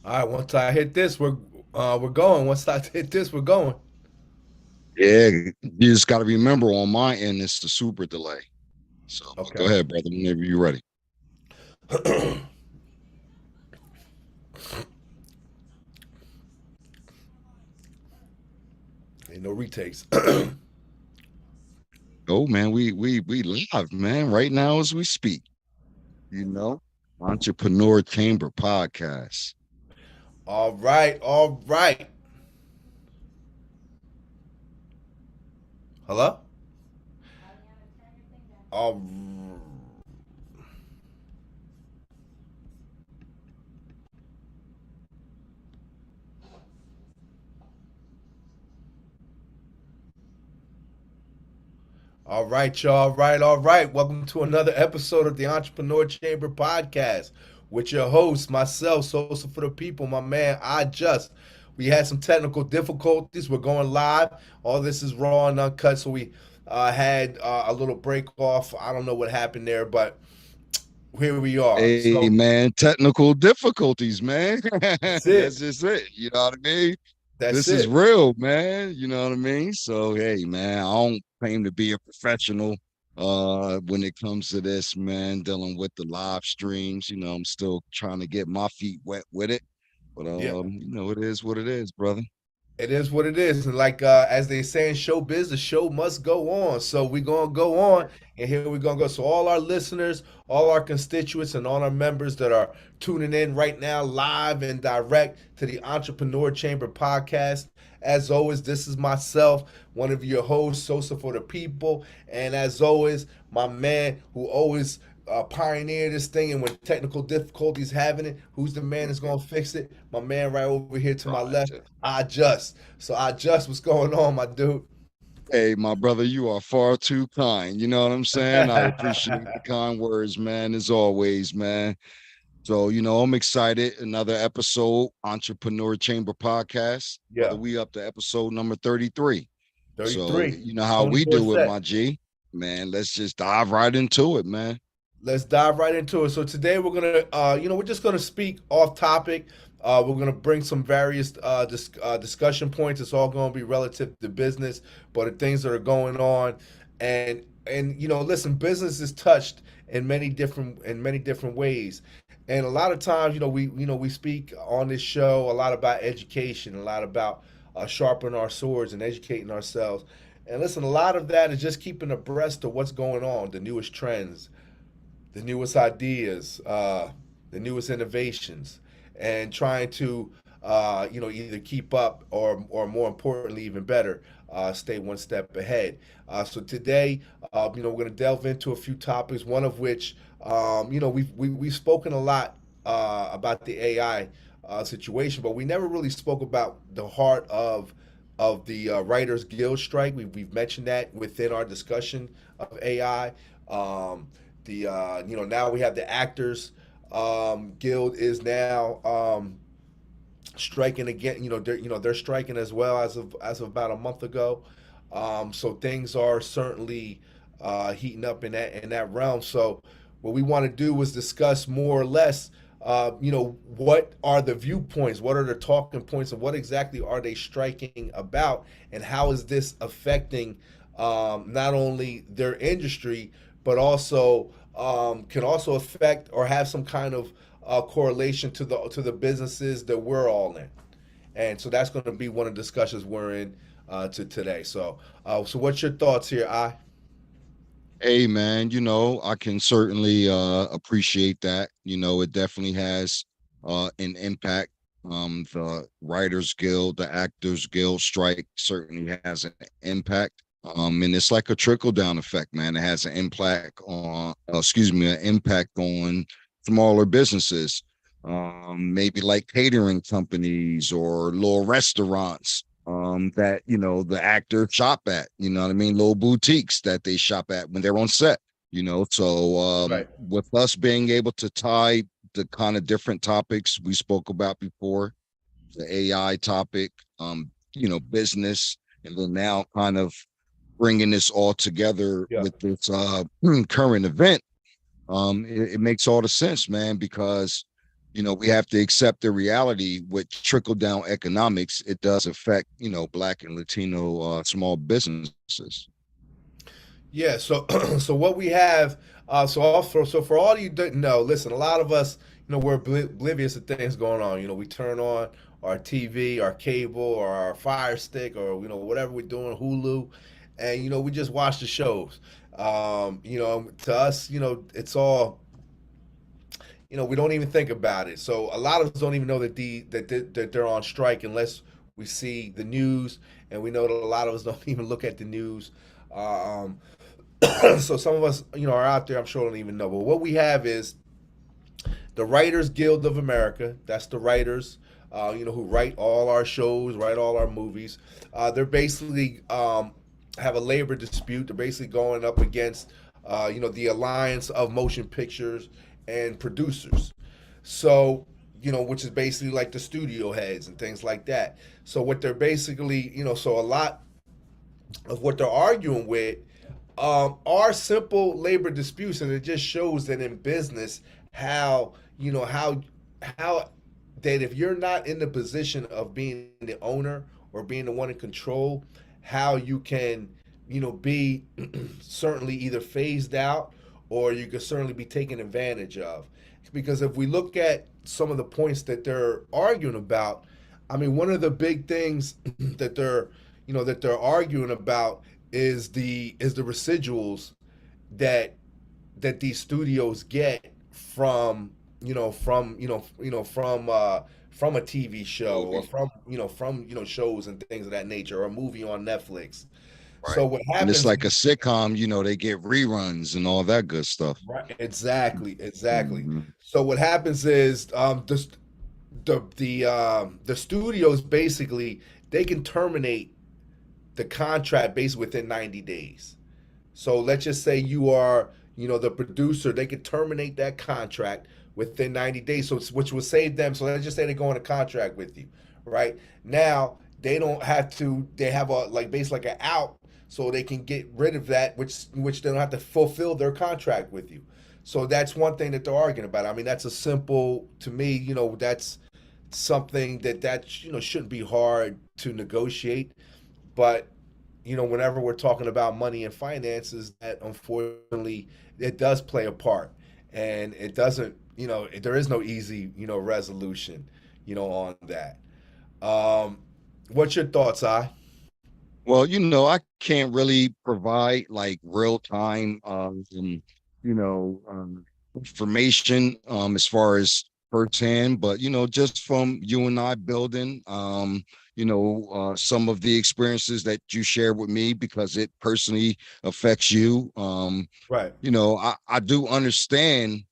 All right, once I hit this, we're going. Once I hit this, we're going. Yeah, you just got to remember on my end, it's the super delay. So go Okay. ahead, brother, whenever you're ready. Ain't no retakes. Oh man, we live, man, right now as we speak. You know, Entrepreneur Chamber podcast. All right, all right. Hello. All all right, y'all. All right, all right. Welcome to another episode of the Entrepreneur Chamber podcast with your host, myself, Sosa for the People, my man, I Just. We had some technical difficulties. We're going live. All this is raw and uncut, so we had a little break off. I don't know what happened there, but here we are. Hey So man, technical difficulties, man. that's That's it. just it. You know what I mean? That's This is it. real, man. You know what I mean? So hey, man, I don't claim to be a professional when it comes to this, man, dealing with the live streams. I'm still trying to get my feet wet with it. But Yeah. it is what it is, brother. It is what it is, and like as they say in showbiz, the show must go on. So we're gonna go on, and here we're gonna go. So all our listeners, all our constituents, and all our members that are tuning in right now, live and direct to the Entrepreneur Chamber podcast. As always, this is myself, one of your hosts, Sosa for the People, and as always, my man who always pioneer this thing, and when technical difficulties having it, who's the man that's gonna fix it? My man right over here to my left, Right. I Just. So I Just, what's going on, my dude? Hey, my brother, you are far too kind. You know what I'm saying? I appreciate the kind words, man, as always, man. So, I'm excited. Another episode, Entrepreneur Chamber Podcast. Brother, Yeah, we up to episode number 33. So, 33. you know how we 24 do it, set. my G. Man, let's just dive right into it, man. Let's dive right into it. So today we're just gonna speak off topic. We're gonna bring some various discussion points. It's all gonna be relative to business, but the things that are going on, and listen, business is touched in many different ways, and a lot of times, we speak on this show a lot about education, a lot about sharpening our swords and educating ourselves. And listen, a lot of that is just keeping abreast of what's going on, the newest trends, the newest ideas, the newest innovations, and trying to either keep up or more importantly, even better, stay one step ahead. So today, we're going to delve into a few topics. One of which, we've spoken a lot about the AI situation, but we never really spoke about the heart of the Writers Guild strike. We've mentioned that within our discussion of AI. The now we have the actors guild is now striking again. They're striking as well as of about a month ago. So things are certainly heating up in that realm. So what we want to do is discuss more or less. What are the viewpoints? What are the talking points? And what exactly are they striking about? And how is this affecting not only their industry, but also can also affect or have some kind of correlation to the businesses that we're all in. And so that's going to be one of the discussions we're in to today. So what's your thoughts here, I? Hey, man, I can certainly appreciate that. It definitely has an impact. The Writers Guild, the Actors Guild strike certainly has an impact. And it's like a trickle down effect, man. It has an impact on, an impact on smaller businesses, maybe like catering companies or little restaurants that the actors shop at. You know what I mean? Little boutiques that they shop at when they're on set. So Right. with us being able to tie the kind of different topics we spoke about before, the AI topic, business, and then now kind of bringing this all together Yeah. with this current event, it makes all the sense, man, because we have to accept the reality with trickle down economics. It does affect, Black and Latino small businesses. Yeah, so so what we have, so for all you didn't know, listen, a lot of us, we're oblivious to things going on. We turn on our TV, our cable, or our Fire Stick, or whatever we're doing, Hulu, and we just watch the shows. To us, it's all, we don't even think about it. So a lot of us don't even know that they're on strike unless we see the news, and we know that a lot of us don't even look at the news. Um, so some of us, are out there. I'm sure don't even know. But what we have is the Writers Guild of America. That's the writers, who write all our shows, write all our movies. They're basically have a labor dispute. They're basically going up against, the Alliance of Motion Pictures and Producers. So, which is basically like the studio heads and things like that. So what they're basically, so a lot of what they're arguing with are simple labor disputes, and it just shows that in business how how that if you're not in the position of being the owner or being the one in control, how you can be certainly either phased out or you could certainly be taken advantage of. Because if we look at some of the points that they're arguing about, I mean, one of the big things that they're arguing about is the residuals that these studios get from a TV show or Movie, from shows and things of that nature or a movie on Netflix. right? So what And it's happens? like a sitcom, they get reruns and all that good stuff. Right, exactly, exactly. Mhm. So what happens is the studios basically they can terminate the contract basically within 90 days. So let's just say you are, the producer, they could terminate that contract within 90 days. So which will save them. So let's just say they go on a contract with you, right? Now they don't have to, they have a like basically like an out so they can get rid of that, which they don't have to fulfill their contract with you. So that's one thing that they're arguing about. I mean, that's a simple to me, that's something that shouldn't be hard to negotiate. But whenever we're talking about money and finances, that unfortunately it does play a part, and it doesn't. There is no easy resolution, on that. Um, what's your thoughts, I? Well, I can't really provide like real time, you know, um, information, as far as firsthand, but just from you and I building, some of the experiences that you share with me because it personally affects you. Right, I do understand,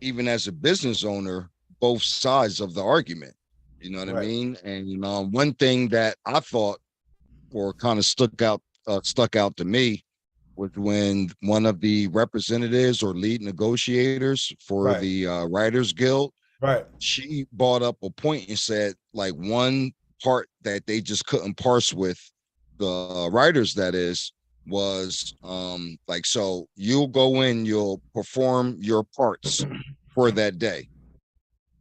even as a business owner, both sides of the argument. You know what I right, mean? And one thing that I thought or kind of stuck out to me was when one of the representatives or lead negotiators for right, the Writers Guild, right, she brought up a point and said like one part that they just couldn't parse with the writers, that is, was like, so you'll go in, you'll perform your parts for that day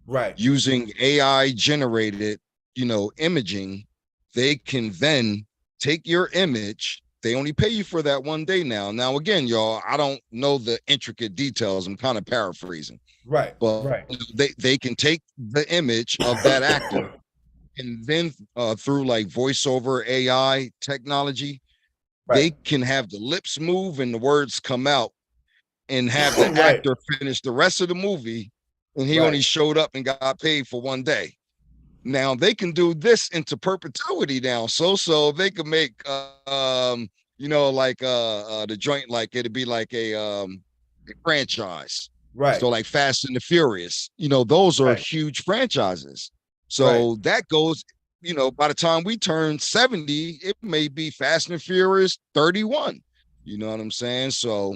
right, using AI generated, imaging. They can then take your image. They only pay you for that one day now. Now, again, y'all, I don't know the intricate details. I'm kind of paraphrasing, right, but right, they can take the image of that actor and then through like voiceover AI technology, right, they can have the lips move and the words come out and have the right, actor finish the rest of the movie. And he right, only showed up and got paid for one day. Now they can do this into perpetuity now. So they can make like the joint, like it'd be like a franchise. right, So like Fast and the Furious, those are right, huge franchises. right, So that goes, by the time we turn 70, it may be Fast and Furious 31. You know what I'm saying? So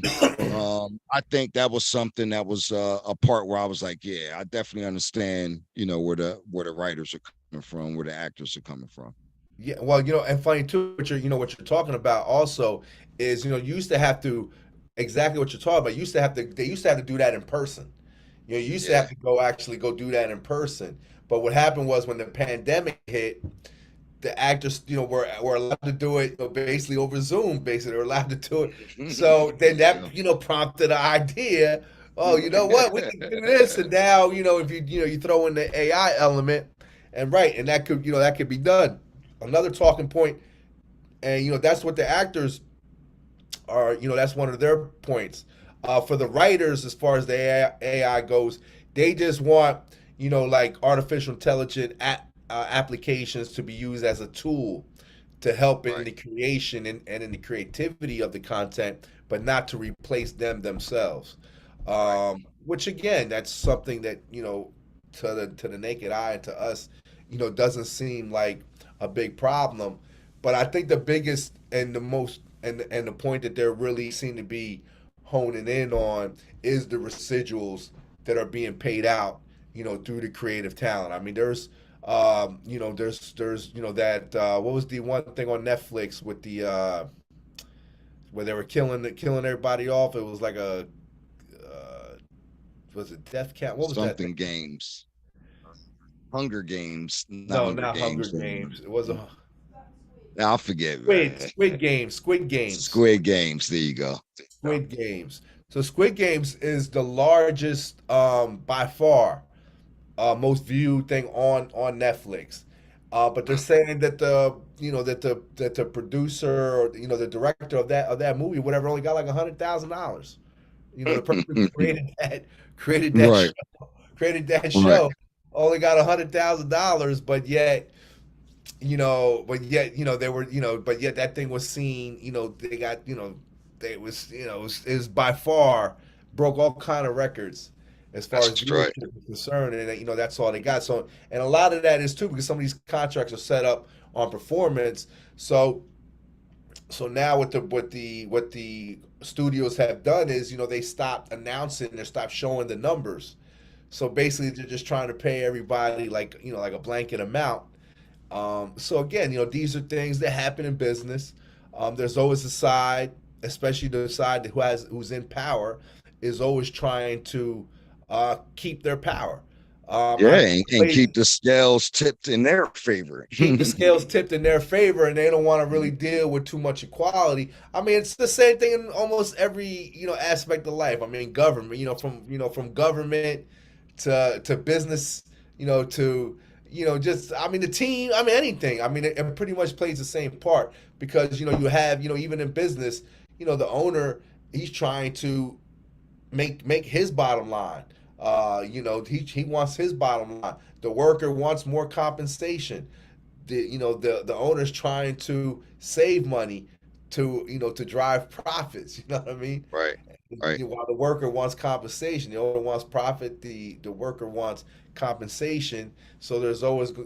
I think that was something that was a part where I was like, yeah, I definitely understand, where the writers are coming from, where the actors are coming from. Yeah, well, and funny too, what you're talking about also is, you used to have to exactly what you're talking about. You used to have to They used to have to do that in person. You used to have Yeah. to go actually go do that in person. But what happened was when the pandemic hit, the actors, were allowed to do it, basically over Zoom. Basically, they're allowed to do it. So then Yeah. that, prompted the idea. Oh, you know what? We can do this, and now, if you throw in the AI element, and right, and that could be done. Another talking point, and that's what the actors are. That's one of their points. For the writers, as far as the AI goes, they just want like artificial intelligence applications to be used as a tool to help in Right. the creation and in the creativity of the content, but not to replace them themselves. Right. Which again, that's something that to the naked eye and to us, doesn't seem like a big problem. But I think the biggest and the most and the point that they're really seem to be honing in on is the residuals that are being paid out, through the creative talent. I mean, there's that what was the one thing on Netflix with the where they were killing everybody off? It was like a was it Death Camp? What was that thing? Something games. Hunger Games, not No, Hunger not Hunger Games. Games. It was a I'll forget, Squid man. Squid Games. Squid Games. Squid Games. There you go. Squid Games. So Squid Games is the largest, by far, most viewed thing on Netflix. But they're saying that the producer or the director of that movie, whatever, only got like $100,000. The person who created that show, Right. created that Right. show only got $100,000, but yet that thing was seen. They got they was it was by far broke all kind of records as far as That's right. viewership is concerned, and that's all they got. So, and a lot of that is too because some of these contracts are set up on performance. So now what the studios have done is they stopped announcing, they stopped showing the numbers. So basically, they're just trying to pay everybody like a blanket amount. So again, these are things that happen in business. There's always a side, especially the side who's in power, is always trying to keep their power. Yeah, I and played keep the scales tipped in their favor. keep the scales tipped in their favor, and they don't want to really deal with too much equality. I mean, it's the same thing in almost every aspect of life. I mean, government, from government to business, to just I mean the team. I mean anything. I mean it pretty much plays the same part because you have even in business, the owner, he's trying to make his bottom line. He wants his bottom line. The worker wants more compensation. The owner's trying to save money to drive profits. You know what I mean? Right. Right. While the worker wants compensation, the owner wants profit. The worker wants compensation. So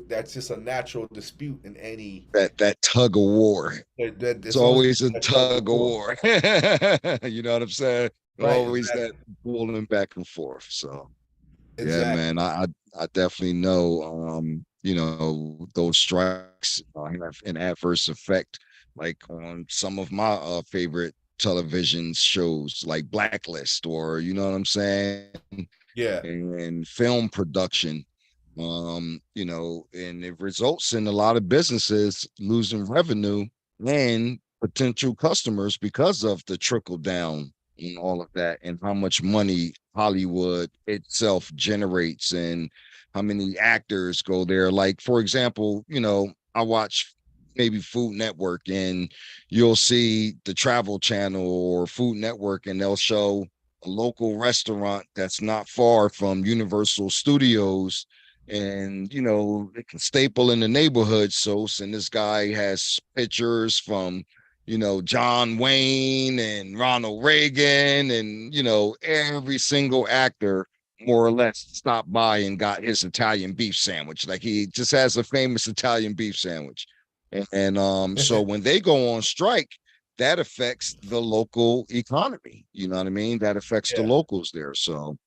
that's just a natural dispute in any. That tug of war. It's There's always always a a tug of tug of war. war. You know what I'm saying? Right. Always Exactly. that pulling back and forth. So yeah, man, Exactly. I definitely know those strikes have an adverse effect like on some of my favorite television shows like Blacklist or you know what I'm saying, Yeah. and film production. And it results in a lot of businesses losing revenue and potential customers because of the trickle down and all of that, and how much money Hollywood itself generates and how many actors go there. Like, for example, I watch maybe Food Network and you'll see the Travel Channel or Food Network and they'll show a local restaurant that's not far from Universal Studios, and it can staple in the neighborhood. So and this guy has pictures from John Wayne and Ronald Reagan, and every single actor more or less stopped by and got his Italian beef sandwich. Like he just has a famous Italian beef sandwich. And so when they go on strike, that affects the local economy. You know what I mean? That affects the Yeah. locals there. So,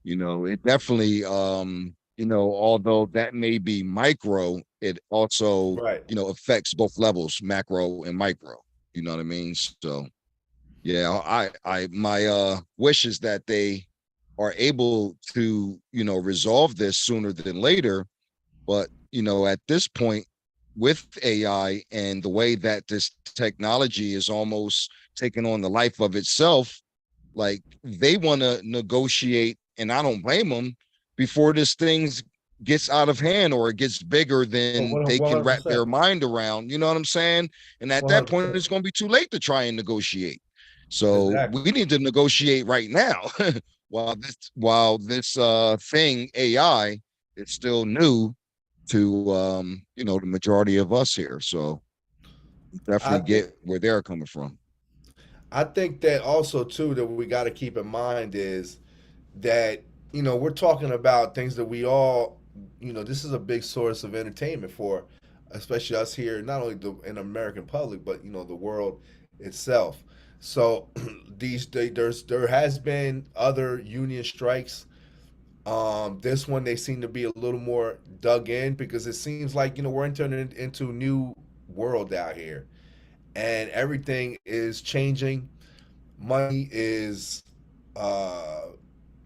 it definitely although that may be micro, it also, Right. affects both levels, macro and micro. You know what I mean? So yeah, I my wish is that they are able to, resolve this sooner than later. But, at this point with AI and the way that this technology is almost taking on the life of itself, like they want to negotiate, and I don't blame them, before this thing gets out of hand or it gets bigger than they can wrap 100%. their mind around. You know what I'm saying? And at that point, 100%. it's going to be too late to try and negotiate. So Exactly. we need to negotiate right now while this thing AI is still new to the majority of us here. So I definitely think get where they're coming from. I think that also too that we got to keep in mind is that we're talking about things that we all this is a big source of entertainment for, especially us here, not only in the American public, but the world itself. So there has been other union strikes. This one they seem to be a little more dug in because it seems like we're entering into a new world out here, and everything is changing. Money is uh,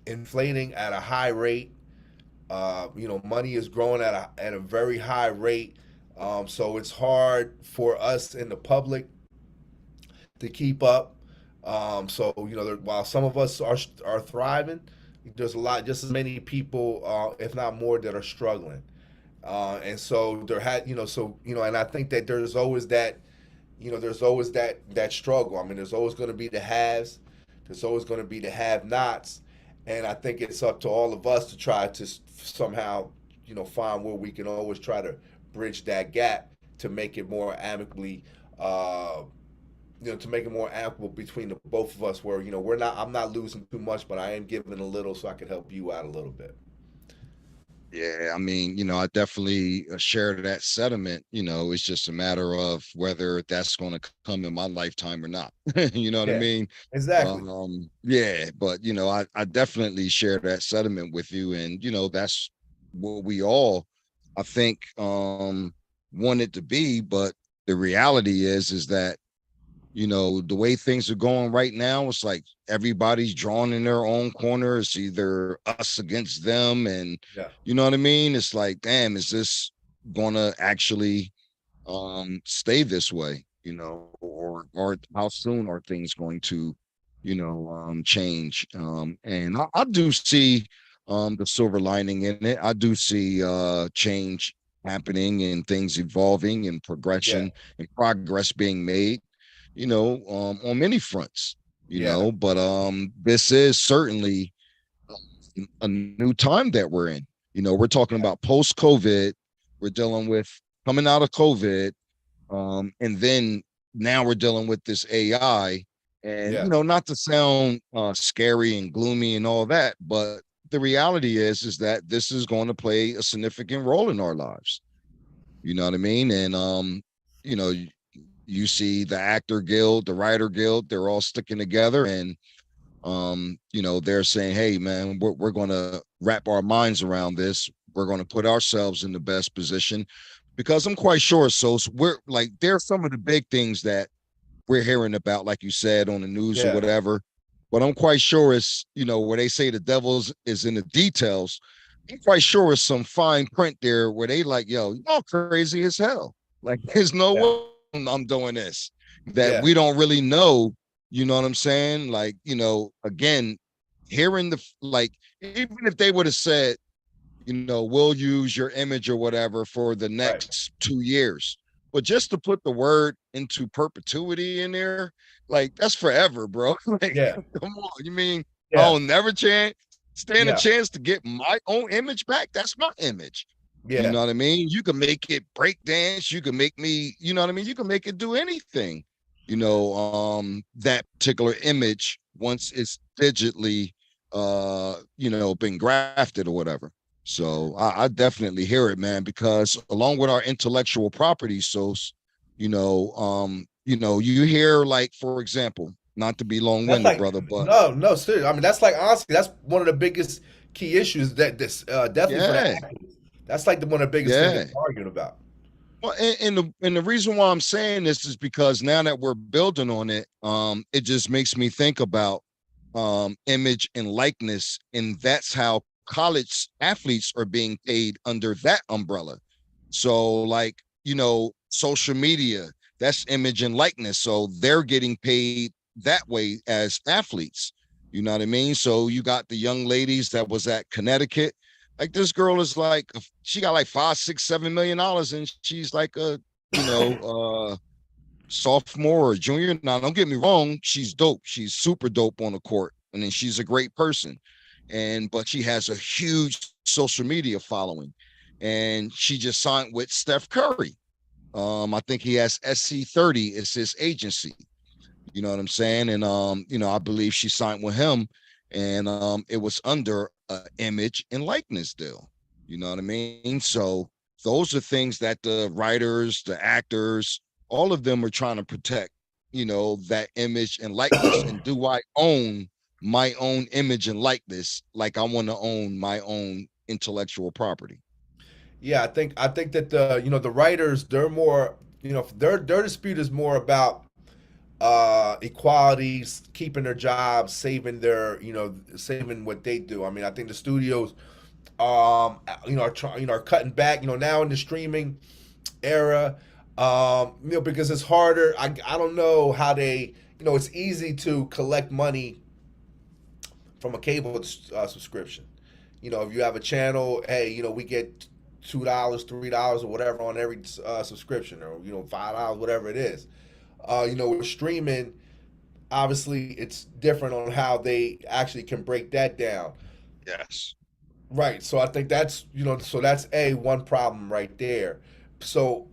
inflating at a high rate. Money is growing at a very high rate. So it's hard for us in the public to keep up. So while some of us are thriving, there's a lot, just as many people, if not more, that are struggling. And so there had, and I think that there's always that struggle. I mean, there's always going to be the haves, there's always going to be the have-nots, and I think it's up to all of us to try to somehow, find where we can always try to bridge that gap to make it more amicably, to make it more amicable between the both of us. Where I'm not losing too much, but I am giving a little, so I can help you out a little bit. Yeah, I mean, I definitely share that sentiment. It's just a matter of whether that's going to come in my lifetime or not. You know what I Yeah, mean? exactly. Yeah, but I definitely share that sentiment with you, and that's what we all, I think, want it to be. But the reality is that the way things are going right now, it's like everybody's drawn in their own corner. It's either us against them. And Yeah, you know what I mean? It's like, damn, is this gonna actually stay this way? Or how soon are things going to, change? And I do see the silver lining in it. I do see change happening and things evolving and yeah, progression and progress being made, on many fronts, yeah, but this is certainly a new time that we're in. We're talking yeah, about post COVID, we're dealing with coming out of COVID, and then now we're dealing with this AI. And yeah, not to sound scary and gloomy and all that, but the reality is that this is going to play a significant role in our lives. You know what I mean? And you know, you see the actor guild, the writer guild, they're all sticking together, and they're saying, hey man, we're going to wrap our minds around this. We're going to put ourselves in the best position, because I'm quite sure, so we're like, there's some of the big things that we're hearing about, like you said, on the news or yeah, whatever, but I'm quite sure it's, where they say the devil's is in the details. I'm quite sure it's some fine print there where they like, yo, y'all crazy as hell. Like, there's no yeah, way I'm doing this. That yeah, we don't really know. You know what I'm saying? Like, again, hearing like, even if they would have said, we'll use your image or whatever for the right, next 2 years. But just to put the word into perpetuity in there, like, that's forever, bro. Like, yeah, come on. You mean yeah, I'll never stand a yeah, chance to get my own image back? That's my image. You yeah, know what I mean? You can make it break dance. You can make me, you know what I mean? You can make it do anything, that particular image once it's digitally, been grafted or whatever. So I definitely hear it, man, because along with our intellectual property, so, you hear, like, for example, not to be that's long-winded, like, brother, but no, seriously. I mean, that's like, honestly, that's one of the biggest key issues that this definitely for the yeah, actors. That's like one of the biggest things that yeah. they're arguing about. Well, and the reason why I'm saying this is because now that we're building on it, it just makes me think about, image and likeness, and that's how college athletes are being paid under that umbrella. So, like, social media, that's image and likeness. So they're getting paid that way as athletes. You know what I mean? So you got the young ladies that was at Connecticut. Like, this girl is like, she got like 5, 6, 7 million dollars, and she's like a, you know, sophomore or junior. Now, don't get me wrong, she's dope. She's super dope on the court, and then she's a great person. But she has a huge social media following, and she just signed with Steph Curry. I think he has SC30 is his agency. You know what I'm saying? And I believe she signed with him, and it was under an image and likeness deal. You know what I mean? So those are things that the writers, the actors, all of them are trying to protect, that image and likeness. And do I own my own image and likeness like I want to own my own intellectual property? Yeah, I think that the writers, they're more, their dispute is more about equalities, keeping their jobs, saving what they do. I mean, I think the studios are cutting back, now in the streaming era, because it's harder. I don't know how they, it's easy to collect money from a cable subscription. If you have a channel, hey, we get $2, $3 or whatever on every subscription, or $5, whatever it is. With streaming, obviously it's different on how they actually can break that down. Yes. Right. So I think that's so that's a one problem right there. So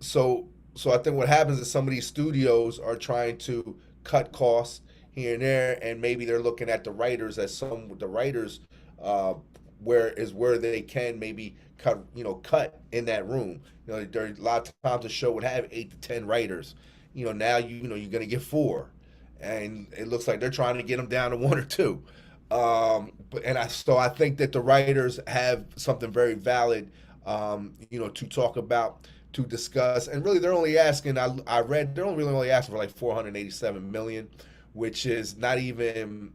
I think what happens is some of these studios are trying to cut costs here and there, and maybe they're looking at the writers as some the writers uh, where they can maybe cut in that room. There a lot of times the show would have 8 to 10 writers. Now you're gonna get four, and it looks like they're trying to get them down to one or two. I think that the writers have something very valid, to talk about, to discuss, and really they're only asking. I read they're only asking for like 487 million, which is not even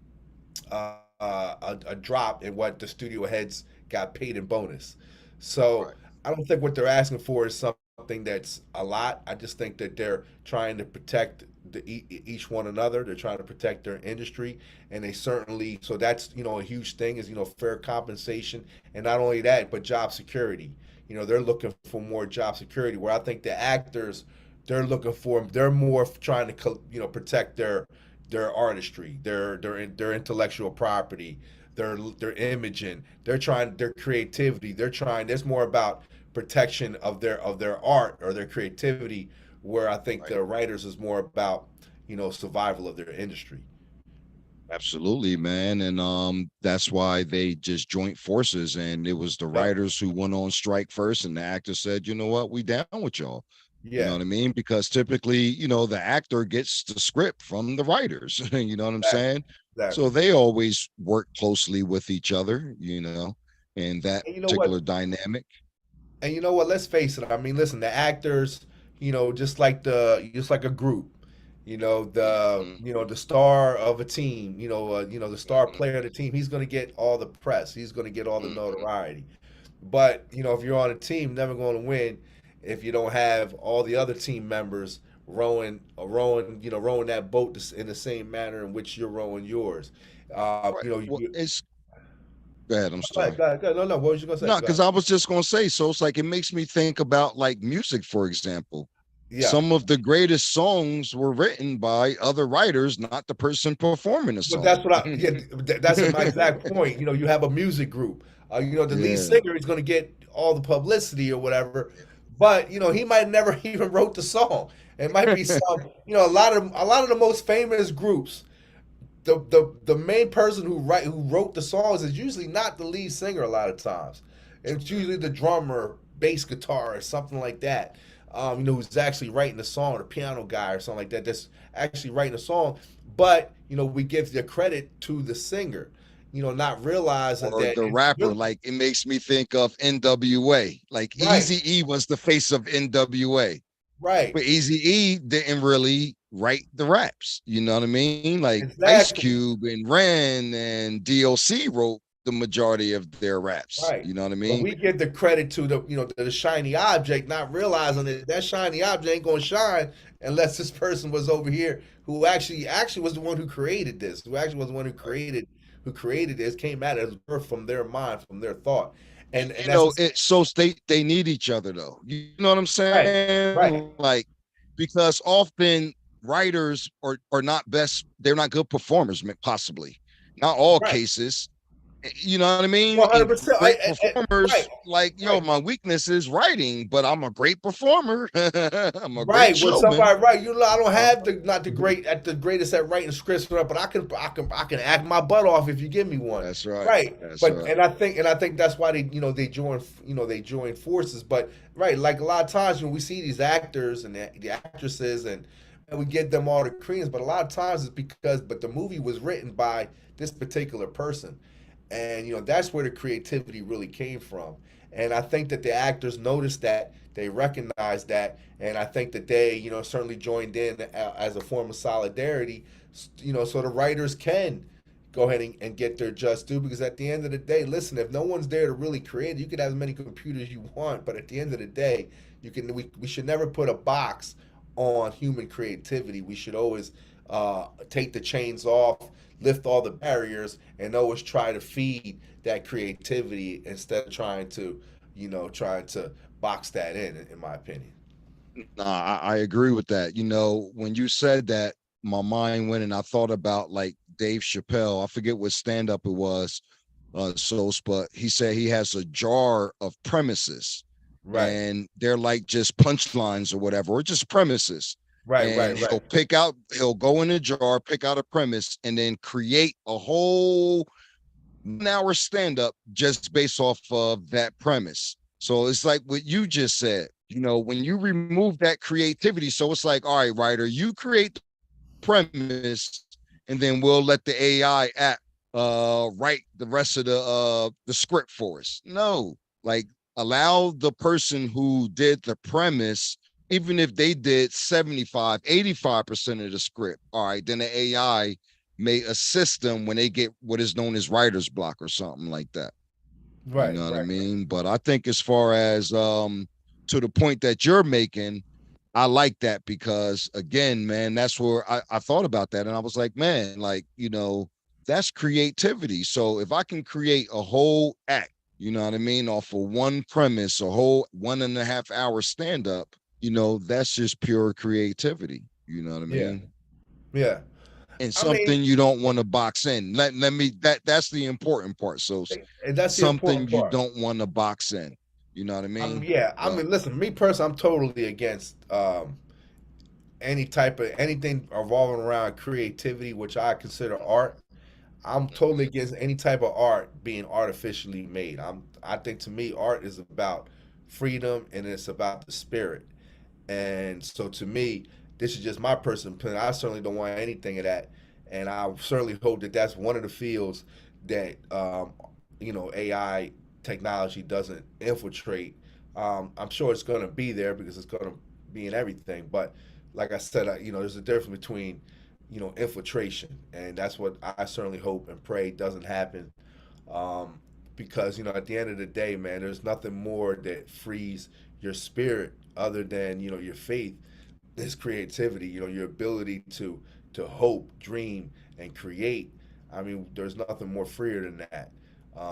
a drop in what the studio heads got paid in bonus. So Right. I don't think what they're asking for is something that's a lot. I just think that they're trying to protect each one another. They're trying to protect their industry, and they certainly, so that's a huge thing is fair compensation, and not only that, but job security. They're looking for more job security. Where I think the actors, they're more trying to protect their artistry, their intellectual property, their imaging. They're trying their creativity. They're trying. It's more about protection of their art or their creativity. Where I think Right. the writers is more about survival of their industry. Absolutely, man. And that's why they just joint forces. And it was the Yep. writers who went on strike first, and the actors said, you know what, we down with y'all. You know Yeah. what I mean? Because typically, the actor gets the script from the writers. You know what I'm Exactly. saying? So Exactly. they always work closely with each other, in that And you know particular what? dynamic. And you know what? Let's face it. I mean, listen, the actors, just like a group, the Mhm, the star of a team, the star mhm, player of the team, he's going to get all the press. He's going to get all the mhm. notoriety. But, if you're on a team, never going to win if you don't have all the other team members rowing that boat in the same manner in which you're rowing yours. Right. Well, You it's go ahead. I'm go ahead, sorry. go ahead, go ahead. No, no, what was you going to say? No, Go because ahead. I was just gonna say, so it's like it makes me think about like music, for example. Yeah. Some of the greatest songs were written by other writers, not the person performing the But song. that's what yeah, that's my exact point. You have a music group. The lead Yeah. singer is going to get all the publicity or whatever, but he might never even wrote the song. It might be some, a lot of the most famous groups. The main person who wrote the songs is usually not the lead singer a lot of times. It's usually the drummer, bass guitar, or something like that. Who's actually writing the song, or piano guy or something like that. That's actually writing the song. But we give the credit to the singer. Not realizing Or that the it's rapper, really like it makes me think of NWA. Like right. Easy E was the face of NWA. Right. But Easy E didn't really write the raps. You know what I mean? Like Ice Exactly. Cube and Ren and DOC wrote the majority of their raps. Right. You know what I But mean? we give the credit to the, the shiny object, not realizing that that shiny object ain't gonna shine unless this person was over here who actually was the one who created this, who actually was the one who created this, came at it as birth from their mind, from their thought. And You that's know, just, it so they need each other though. You know what I'm right, right, saying? Like, because often writers are not best, they're not good performers, possibly. Not all right. cases. You know what I mean? And 100%. great Right, performers, like, yo, right. my weakness is writing, but I'm a great performer. I'm a great Right, when showman. somebody right, I don't Uh, have the not the greatest at writing scripts, but I can act my butt off if you give me one. that's right. Right, That's but right. and I think that's why they join forces. But right, like a lot of times when we see these actors and the actresses and we give them all the credence, but a lot of times it's because but the movie was written by this particular person, and that's where the creativity really came from. And I think that the actors noticed that, they recognized that, and I think that they certainly joined in as a form of solidarity, so the writers can go ahead and get their just due. Because at the end of the day, listen, if no one's there to really create, you could have as many computers you want, but at the end of the day, we should never put a box on human creativity. We should always take the chains off, lift all the barriers, and always try to feed that creativity instead of trying to box that in my opinion. Nah, I agree with that. You know, when you said that, my mind went and I thought about like Dave Chappelle. I forget what stand up it was, but he said he has a jar of premises Right, and they're like just punchlines or whatever, or just premises. right, And right, right, he'll go in a jar, pick out a premise, and then create a whole 1 hour stand up just based off of that premise. So it's like what you just said, you know, when you remove that creativity. So it's like, all right, writer, you create the premise, and then we'll let the AI write the rest of the script for us. No, like allow the person who did the premise, even if they did 75, 85% of the script. All right, then the AI may assist them when they get what is known as writer's block or something like that. You right, know what I right, mean? But I think as far as to the point that you're making, I like that because again, man, that's where I thought about that and I was like, man, like, you know, that's creativity. So if I can create a whole act, you know what I mean, off of one premise, a whole 1.5 hour stand-up, you know, that's just pure creativity. You know what I yeah, mean? yeah. And I mean, something you don't want to box in. Let me that's the important part. So and that's the something important you part. don't want to box in. You know what I mean? Yeah. I But mean, listen, me personally, I'm totally against any type of anything revolving around creativity, which I consider art. I'm totally against any type of art being artificially made. I think to me, art is about freedom and it's about the spirit. And so to me, this is just my personal opinion. I certainly don't want anything of that, and I certainly hope that that's one of the fields that AI technology doesn't infiltrate. I'm sure it's going to be there because it's going to be in everything. But like I said, there's a difference between infiltration, and that's what I certainly hope and pray doesn't happen. Um, because at the end of the day, man, there's nothing more that frees your spirit other than your faith, this creativity, your ability to hope, dream, and create. I mean, there's nothing more freer than that.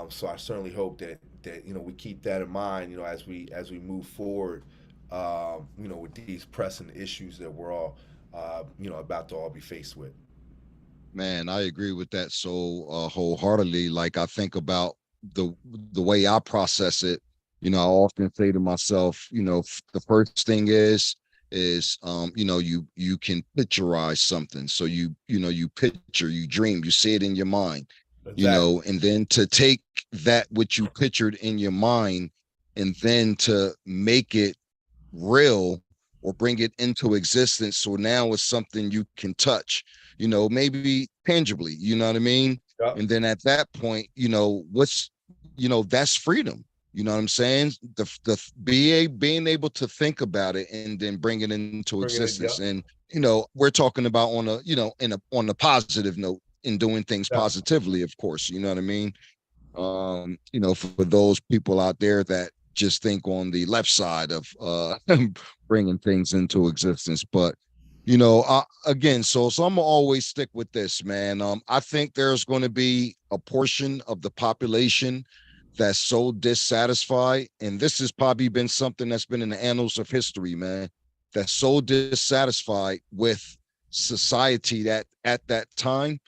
So I certainly hope that we keep that in mind, as we move forward, with these pressing issues that we're all about to all be faced with. man, I agree with that so wholeheartedly. Like I think about the the way I process it. You know, I often say to myself, you know, the first thing is you know, you can picturize something. So you picture, you dream, you see it in your mind, you Exactly. know, and then to take that which you pictured in your mind and then to make it real or bring it into existence. So now it's something you can touch, you know, maybe tangibly, you know what I mean? Yep. And then at that point, you know, that's freedom. You know what I'm saying? Being able to think about it and then bring it into Bringing it, existence. yep, And we're talking about on a on a positive note in doing things yeah, positively, of course. You know what I mean? For those people out there that just think on the left side of bringing things into existence. But again, so I'm gonna always stick with this, man. I think there's going to be a portion of the population that's so dissatisfied, and this has probably been something that's been in the annals of history, man. That's so dissatisfied with society that at that time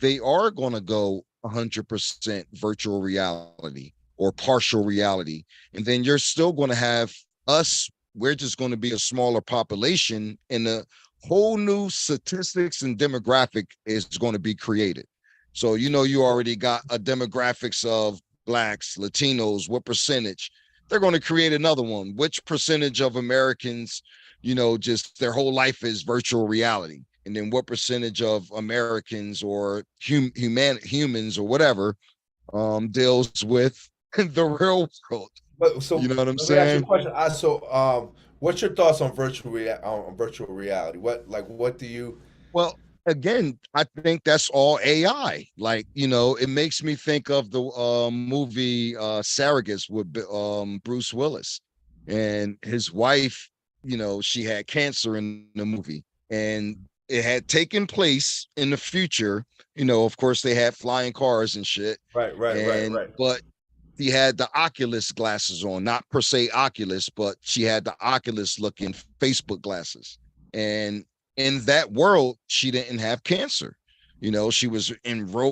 they are going to go 100% virtual reality or partial reality. And then you're still going to have us. We're just going to be a smaller population, and a whole new statistics and demographic is going to be created. So, you already got a demographics of blacks, Latinos, what percentage. They're going to create another one. Which percentage of Americans, just their whole life is virtual reality? And then what percentage of Americans or humans or whatever deals with the real world. but You so know what I'm let me ask you a saying? question. What's your thoughts on virtual reality? What do you? Well, again, I think that's all AI. Like, it makes me think of the movie Surrogates with Bruce Willis and his wife. She had cancer in the movie, and it had taken place in the future. Of course, they had flying cars and shit. Right, right, right, And right. but she had the Oculus glasses on, not per se Oculus, but she had the Oculus looking Facebook glasses. And in that world, she didn't have cancer. She was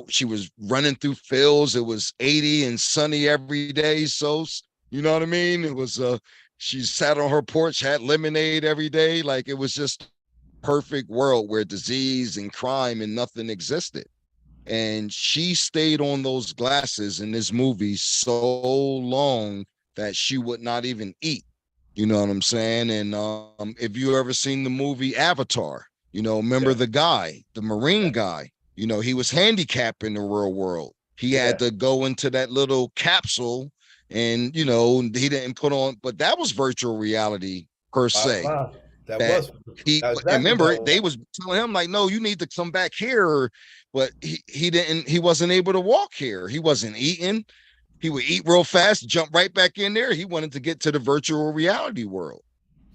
she was running through fields. It was 80 and sunny every day. So, you know what I mean? It was she sat on her porch, had lemonade every day. Like, it was just perfect world where disease and crime and nothing existed. And she stayed on those glasses in this movie so long that she would not even eat. You know what I'm saying? And if you ever seen the movie Avatar, remember Yeah, the guy, the yeah, Marine guy, he was handicapped in the real world. He had yeah. to go into that little capsule, and he didn't put on, but that was virtual reality per Wow, se. wow. That That was he that's and exactly what remember that they was. was telling him like, no, you need to come back here. But he wasn't able to walk here. He wasn't eating. He would eat real fast, jump right back in there. He wanted to get to the virtual reality world.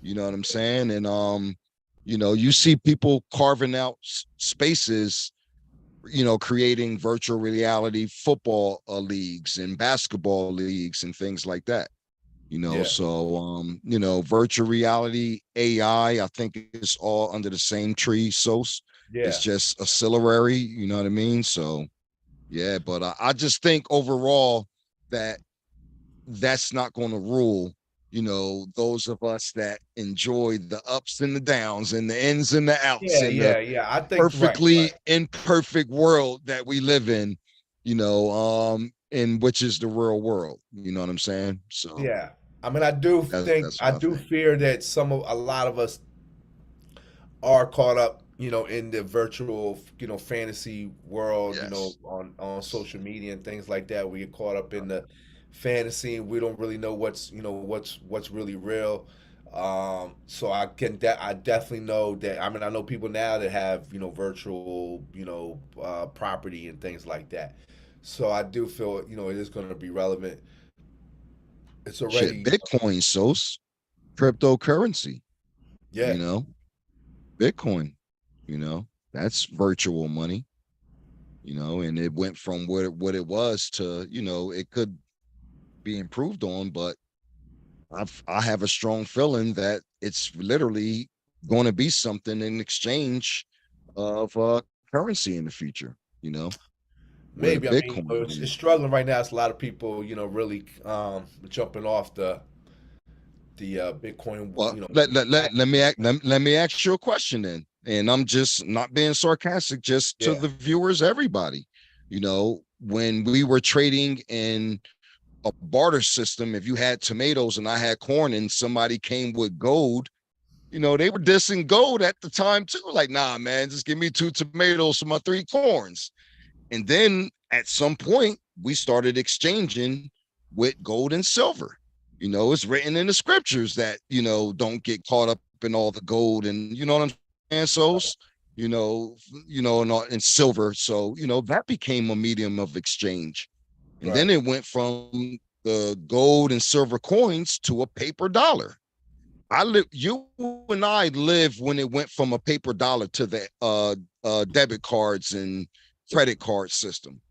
You know what I'm saying? And you see people carving out spaces, creating virtual reality football leagues and basketball leagues and things like that. Yeah, So virtual reality, AI, I think it's all under the same tree. So it's yeah. just ancillary, you know what I mean? So yeah, but I just think overall that that's not going to rule, those of us that enjoy the ups and the downs and the ins and the outs Yeah, and the yeah, yeah. I think right, perfectly right. imperfect world that we live in, in which is the real world. You know what I'm saying? So Yeah. I mean, I do think that's I what I do think. fear that a lot of us are caught up, in the virtual, fantasy world, Yes. on social media and things like that. We get caught up in the fantasy and we don't really know what's really real. So I definitely know that. I mean, I know people now that have, virtual, property and things like that. So I do feel, it is going to be relevant. It's Shit, already, Bitcoin, cryptocurrency, yeah, you know, Bitcoin, you know, that's virtual money, and it went from what it was to, it could be improved on, but I have a strong feeling that it's literally going to be something in exchange of currency in the future, where maybe. I mean, Bitcoin it's is. struggling right now. It's a lot of people, really jumping off the Bitcoin, Well, let me ask you a question then. And I'm just not being sarcastic, just to yeah, the viewers, everybody. When we were trading in a barter system, if you had tomatoes and I had corn and somebody came with gold, they were dissing gold at the time too. Like, nah, man, just give me 2 tomatoes for my 3 corns. And then at some point, we started exchanging with gold and silver. It's written in the scriptures that, don't get caught up in all the gold and you know what I'm saying? So, you know, and silver. So, that became a medium of exchange. And then Right. it went from the gold and silver coins to a paper dollar. You and I live when it went from a paper dollar to the debit cards and credit card system.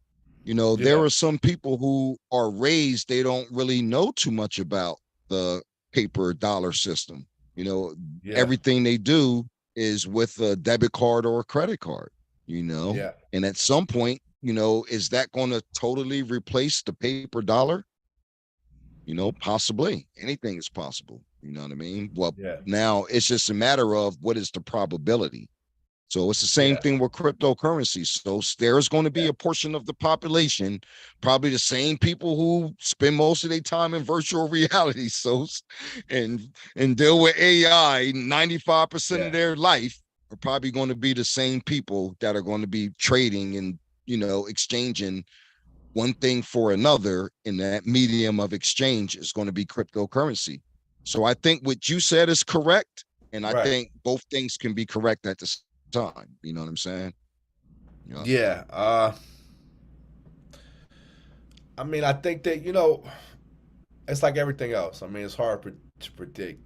There Yeah. are some people who are raised, they don't really know too much about the paper dollar system. You know, Yeah. Everything they do is with a debit card or a credit card, Yeah. and at some point, is that going to totally replace the paper dollar? Possibly anything is possible. You know what I mean? Well, Yeah. now it's just a matter of what is the probability. So it's the same Yeah. thing with cryptocurrency. So there's going to be Yeah. a portion of the population, probably the same people who spend most of their time in virtual reality, and and deal with AI 95% of Yeah. their life are probably going to be the same people that are going to be trading and exchanging one thing for another, and that medium of exchange is going to be cryptocurrency. So I think what you said is correct, and I Right. think both things can be correct at the time. You know what I'm saying? Yeah, Yeah. I mean, I think that it's like everything else. I mean, it's hard to predict,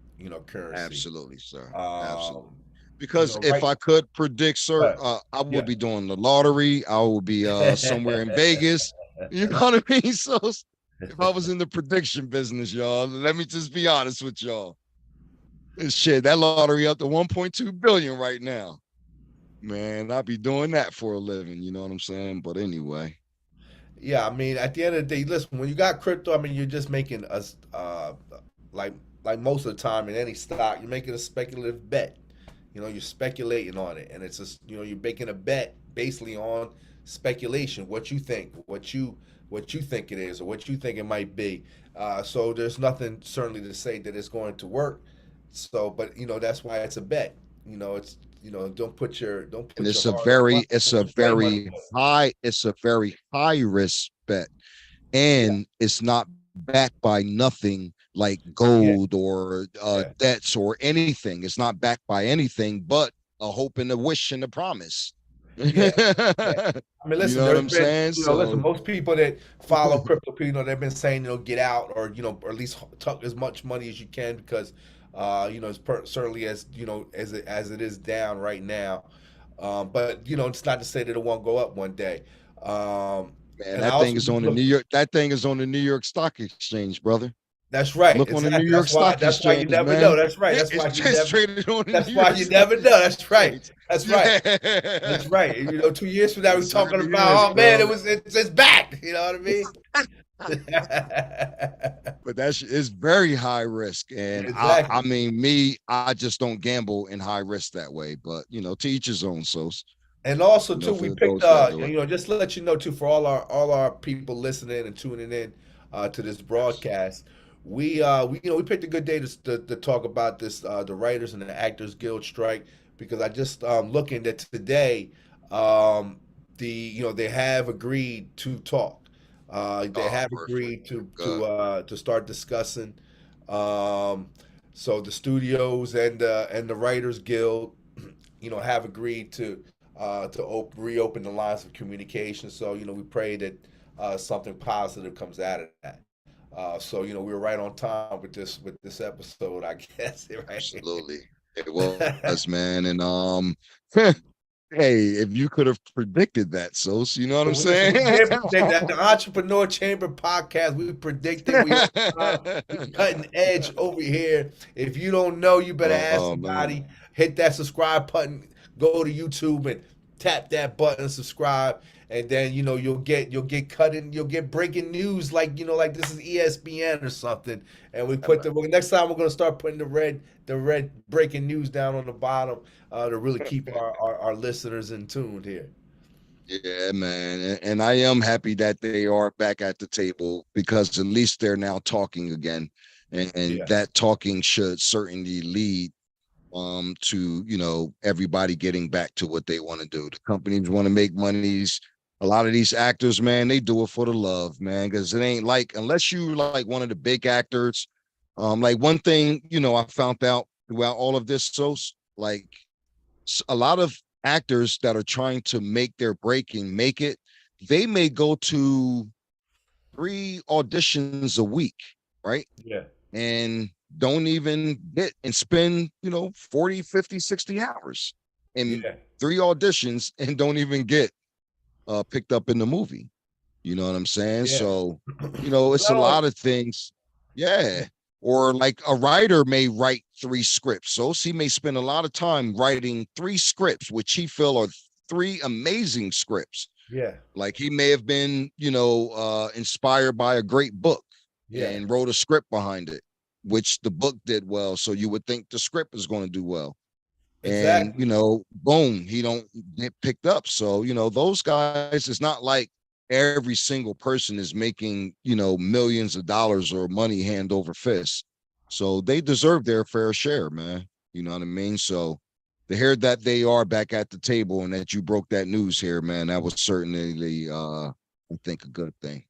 currency. absolutely, sir. Absolutely. Um, Because if right. I could predict, sir, But I would yeah. be doing the lottery. I would be somewhere in Vegas. You know what I mean? So if I was in the prediction business, y'all, let me just be honest with y'all. Shit, that lottery up to 1.2 billion right now. Man, I'd be doing that for a living. You know what I'm saying? But anyway, Yeah, I mean, at the end of the day, listen, when you got crypto, I mean, you're just making us like like most of the time in any stock, you're making a speculative bet. You're speculating on it, and it's just you're making a bet basically on speculation, what you think, what you think it is, or what you think it might be. So there's nothing certainly to say that it's going to work. So, but that's why it's a bet. It's don't and put your hard earned money, it's put a your play money. very high risk bet, Yeah, and it's not backed by nothing like yeah, gold or yeah, debts or anything. It's not backed by anything but a hope and a wish and a promise. You yeah. Yeah. I mean, listen, know what there's I'm been, saying? listen, So most people that follow crypto, they've been saying, get out or, or at least tuck as much money as you can because, it's certainly as it is down right now. But, it's not to say that it won't go up one day. man, And I also That thing is on the New York Stock Exchange, brother. that's right, Look on the New exactly. York Stock That's why you Exchange, never know. man. That's right. Yeah, it's just traded on the That's New why York you Stock never know. That's right. Exchange. That's right. Yeah. That's right. 2 years from now, It we're talking certainly is, about, oh man, bro. it's back. You know what I mean? But it's very high risk. And I Exactly. mean, I just don't gamble in high risk that way. But to each his own. So, And also too, we for picked those that do it. just to let you know too, for all our people listening and tuning in to this broadcast, we picked a good day to talk about this the writers and the actors guild strike because I just looking at today, um they have agreed to talk. They Oh, have perfect. agreed Good. to start discussing. Um, so the studios and the Writers Guild, have agreed to reopen the lines of communication. So we pray that something positive comes out of that. So we were right on time with this episode, I guess. Absolutely. It Right. was, man. And hey, if you could have predicted that, so you know what I'm Well, listen, saying? we did predict that the Entrepreneur Chamber podcast. We predicted we on time. We cutting edge over here. If you don't know, you better ask Oh man. somebody. Hit that subscribe button. Go to YouTube and tap that button, subscribe, and then you'll get cut in. You'll get breaking news like this is ESPN or something. And we put the next time we're gonna start putting the red breaking news down on the bottom to really keep our listeners in tune here. Yeah, man. And I am happy that they are back at the table because at least they're now talking again. And Yeah. that talking should certainly lead to everybody getting back to what they want to do. The companies want to make monies, A lot of these actors, man, they do it for the love, man, because it ain't like unless you like one of the big actors. Like one thing, I found out throughout all of this, so like a lot of actors that are trying to make their breaking make it, they may go to 3 auditions a week, right? Yeah. And don't even get and spend, 40, 50, 60 hours in Yeah. 3 auditions and don't even get picked up in the movie. You know what I'm saying? Yeah. So, it's a Not only lot of things. Yeah. Or like a writer may write 3 scripts. So he may spend a lot of time writing 3 scripts, which he feel are 3 amazing scripts. yeah. Like he may have been, inspired by a great book Yeah. and wrote a script behind it, which the book did well. So you would think the script is going to do well. And, Exactly. boom, he don't get picked up. So, those guys, it's not like every single person is making, millions of dollars or money hand over fist. So they deserve their fair share, man. You know what I mean? So to hear that they are back at the table and that you broke that news here, man, that was certainly I think a good thing.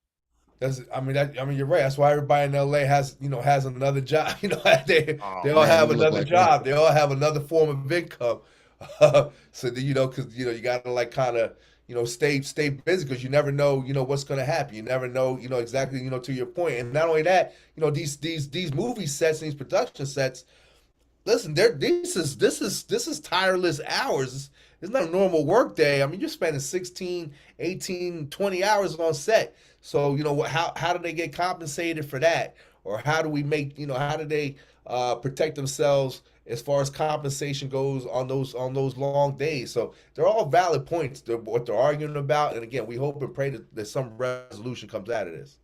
I mean, you're right. That's why everybody in LA has another job. They Oh all man, have you look another like that. job. They all have another form of income. So because you gotta like kind of stay busy because you never know what's gonna happen. You never know exactly to your point. And not only that, these movie sets and these production sets. Listen, this is tireless hours. It's not a normal work day. I mean, you're spending 16, 18, 20 hours on set. So, how do they get compensated for that? Or how do we make, how do they protect themselves as far as compensation goes on those long days? So they're all valid points. What they're arguing about. And again, we hope and pray that some resolution comes out of this.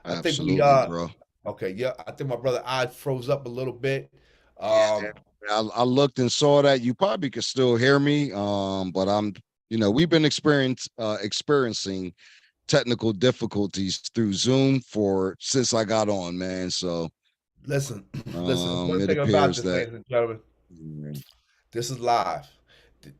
I think we Absolutely, bro. okay, yeah, I think my brother I froze up a little bit. Yeah, Um, I looked and saw that. You probably could still hear me. But we've been experiencing technical difficulties through Zoom for since I got on, man. So listen, listen. One it thing about appears this, that ladies and gentlemen, this is live.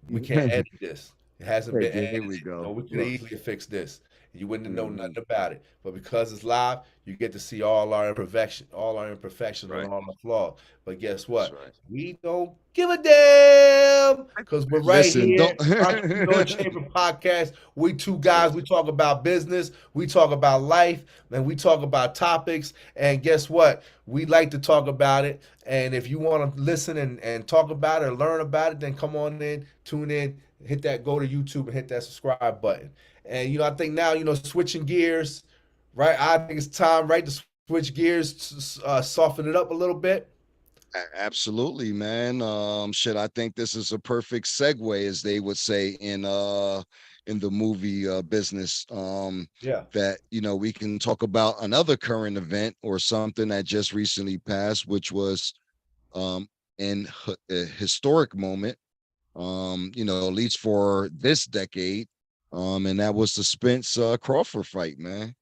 We can't edit this. It hasn't been here we edited, so go. we could Look. easily fix this. You wouldn't have known Mhm. nothing about it. But because it's live, you get to see all our imperfections and Right. all our flaws. But guess That's what? right. We don't give a damn because we're right Listen, here. don't Entrepreneur Chamber Podcast. We two guys. We talk about business. We talk about life, and we talk about topics. And guess what? We like to talk about it. And if you want to listen and talk about it or learn about it, then come on in, tune in, go to YouTube and hit that subscribe button. And I think now, switching gears, right? I think it's time, right, to switch gears, soften it up a little bit. Absolutely, man. Shit, I think this is a perfect segue, as they would say in the movie business. Yeah. That we can talk about another current event or something that just recently passed, which was um a historic moment, at least for this decade. And that was the Spence Crawford fight, man.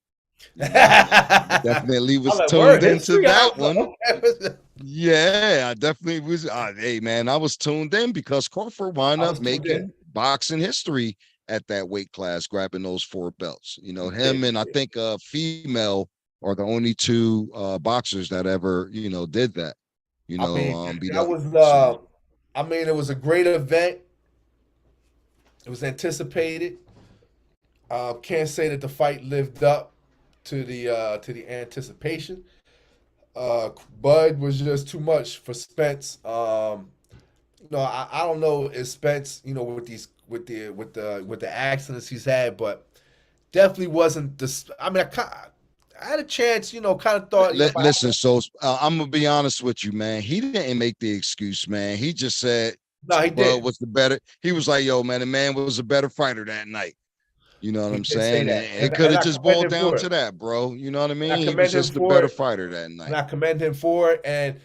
I definitely I'm was like, word tuned into history. I that was like, one. okay. Yeah, I definitely was. Hey, man, I was tuned in because Crawford wound I up was tuned in. making boxing history at that weight class, grabbing those 4 belts. He did. Him and I think a female are the only two boxers that ever, did that. I mean, Beat that up. was. So I mean, it was a great event. It was anticipated. Can't say that the fight lived up to the anticipation. Bud was just too much for Spence. I don't know if Spence, with these with the accidents he's had, but definitely wasn't the. I mean, I had a chance, kind of thought, if I listen, so I'm gonna be honest with you, man. He didn't make the excuse, man. He just said no, he Bud did. was the better. He was like, "Yo, man, the man was a better fighter that night." You know what He I'm did say saying? that, And it and could and have I just commend boiled him down for to it. that, bro. You know what I And I mean? He was commend him just the for better it. fighter that And night. I commend him for it. And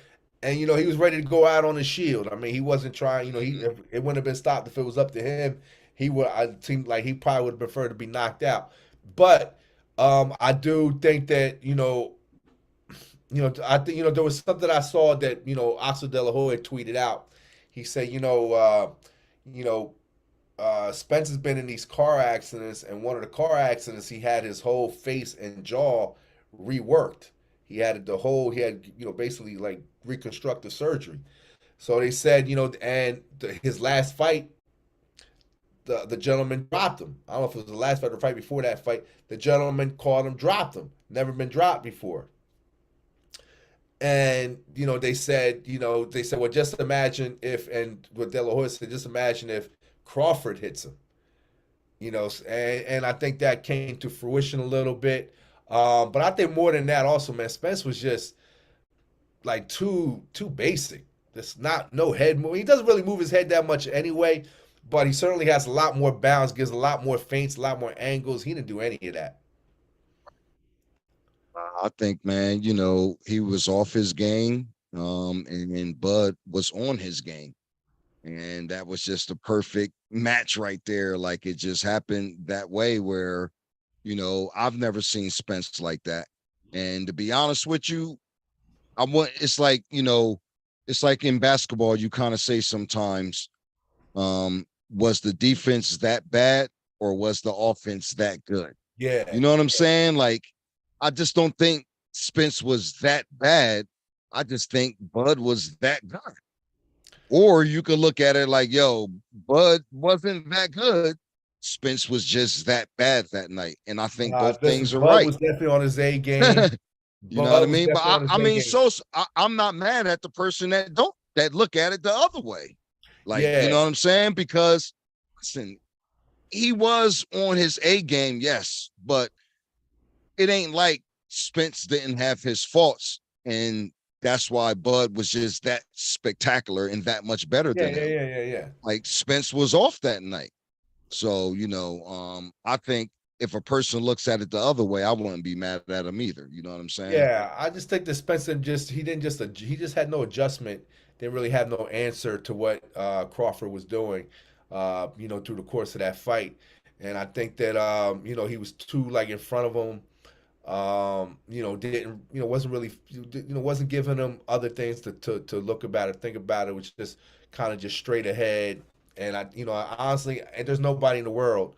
he was ready to go out on the shield. I mean, he wasn't trying. Mhm. It wouldn't have been stopped if it was up to him. He would. I seemed like he probably would have preferred to be knocked out. But I do think that I think there was something I saw that Oscar De La Hoya tweeted out. He said, you know, Spence has been in these car accidents, and one of the car accidents, he had his whole face and jaw reworked. He had, basically like reconstructive surgery. So they said, and his last fight, the gentleman dropped him. I don't know if it was the last fight or fight before that fight. The gentleman caught him, dropped him. Never been dropped before. And they said, well, just imagine if, and what De La Hoya said, just imagine if Crawford hits him. And I think that came to fruition a little bit. But I think more than that, also, man, Spence was just like too basic. There's not no head move. He doesn't really move his head that much anyway, but he certainly has a lot more bounce, gives a lot more feints, a lot more angles. He didn't do any of that. I think, man, he was off his game, and Bud was on his game. And that was just a perfect match right there. Like it just happened that way where, I've never seen Spence like that. And to be honest with you, it's like, it's like in basketball, you kind of say sometimes, was the defense that bad or was the offense that good? Yeah, You know what I'm saying? Like, I just don't think Spence was that bad. I just think Bud was that good. Or you could look at it like, yo, Bud wasn't that good. Spence was just that bad that night. And I think both listen, things are Bud right. was definitely on his A game. You know what I Bud was mean? But definitely I, on his I A mean, game. I'm not mad at the person that look at it the other way. Like, you Yeah, know what I'm saying? Because listen, he was on his A game, yes, but it ain't like Spence didn't have his faults. And that's why Bud was just that spectacular and that much better yeah, than yeah, him. yeah, yeah, yeah. Like Spence was off that night. So, I think if a person looks at it the other way, I wouldn't be mad at him either. You know what I'm saying? Yeah, I just think that Spencer he just had no adjustment. Didn't really have no answer to what Crawford was doing, through the course of that fight. And I think that he was too like in front of him. Didn't wasn't really wasn't giving him other things to look about it, think about it, which just kind of just straight ahead. And I honestly, and there's nobody in the world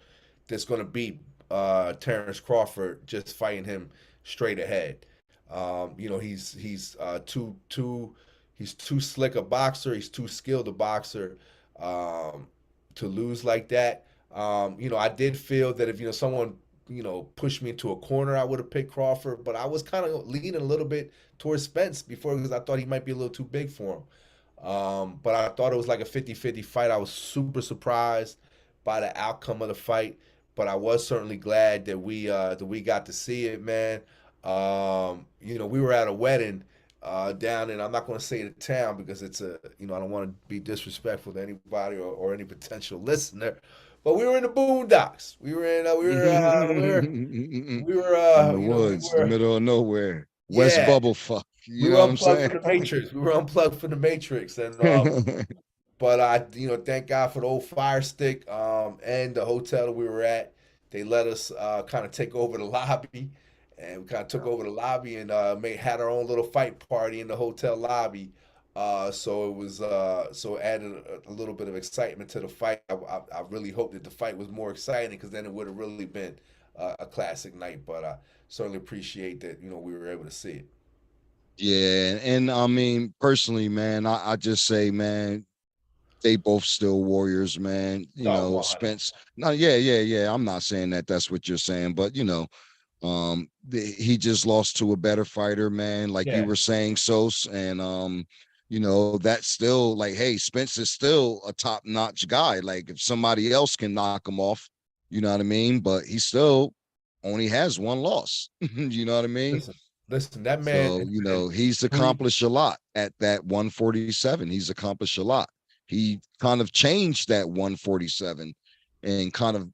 that's gonna beat Terrence Crawford just fighting him straight ahead. He's too slick a boxer. He's too skilled a boxer to lose like that. I did feel that if someone pushed me into a corner, I would have picked Crawford, but I was kind of leaning a little bit towards Spence before because I thought he might be a little too big for him. But I thought it was like a 50-50 fight. I was super surprised by the outcome of the fight, but I was certainly glad that we got to see it, man. We were at a wedding down in, I'm not going to say the town because I don't want to be disrespectful to anybody or any potential listener, but we were in the boondocks. In the woods, the middle of nowhere, West Yeah, Bubble fuck. we You were know what I'm unplugged saying? from the Matrix. We were unplugged from the Matrix, and but thank God for the old Fire Stick and the hotel that we were at. They let us kind of take over the lobby, and we kind of took over the lobby and had our own little fight party in the hotel lobby. So it was so added a little bit of excitement to the fight. I really hope that the fight was more exciting because then it would have really been a classic night. But I certainly appreciate that we were able to see it. Yeah, and I mean, personally, man, I just say, man, they both still warriors, man. No, 100. Spence. No, yeah. I'm not saying that that's what you're saying, but he just lost to a better fighter, man. Like you Yeah, were saying, Sos, and that's still like, hey, Spence is still a top-notch guy. Like if somebody else can knock him off, you know what I mean? But he still only has one loss. You know what I mean? listen, listen. That man So, and he's pre accomplished a lot at that 147. He's accomplished a lot. He kind of changed that 147 and kind of,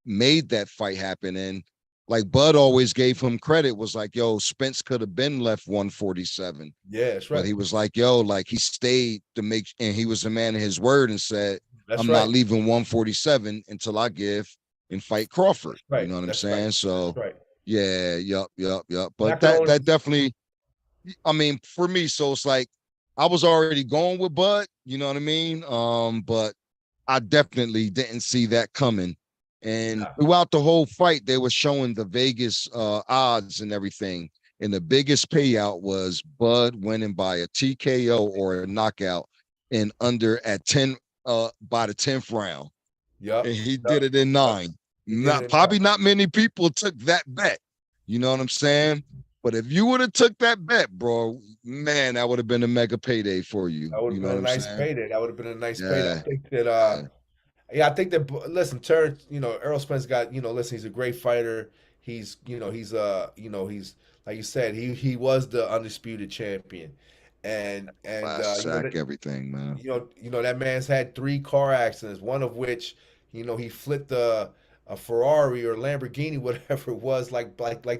made that fight happen. And like Bud always gave him credit, was like, yo, Spence could have been left 147. Yeah, that's But right. he was like, yo, like he stayed to make, and he was a man of his word and said, That's I'm not right. leaving 147 until I give and fight Crawford. That's You right. know what I'm That's right. saying? That's So right. yeah, yup. And I But can only that definitely, I mean, for me, so it's like I was already going with Bud, you know what I mean? But I definitely didn't see that coming. And Yeah. throughout the whole fight, they were showing the Vegas odds and everything. And the biggest payout was Bud winning by a TKO or a knockout in under at 10 by the 10th round. And Yep. he did Yep. it in Yep. 9. He did Not it. In, probably not many people took that bet. You know what I'm saying? But if you would have took that bet, bro, man, that would have been a mega payday for you. that would You have know been what a I'm nice saying? payday. That would have been a nice payday. I Yeah. think that Yeah. yeah, I think that listen, Terrence, Errol Spence got, listen, he's a great fighter. He's like you said, he was the undisputed champion. And Last you know sack, that everything, man. that man's had 3 car accidents, one of which, he flipped a Ferrari or Lamborghini, whatever it was, like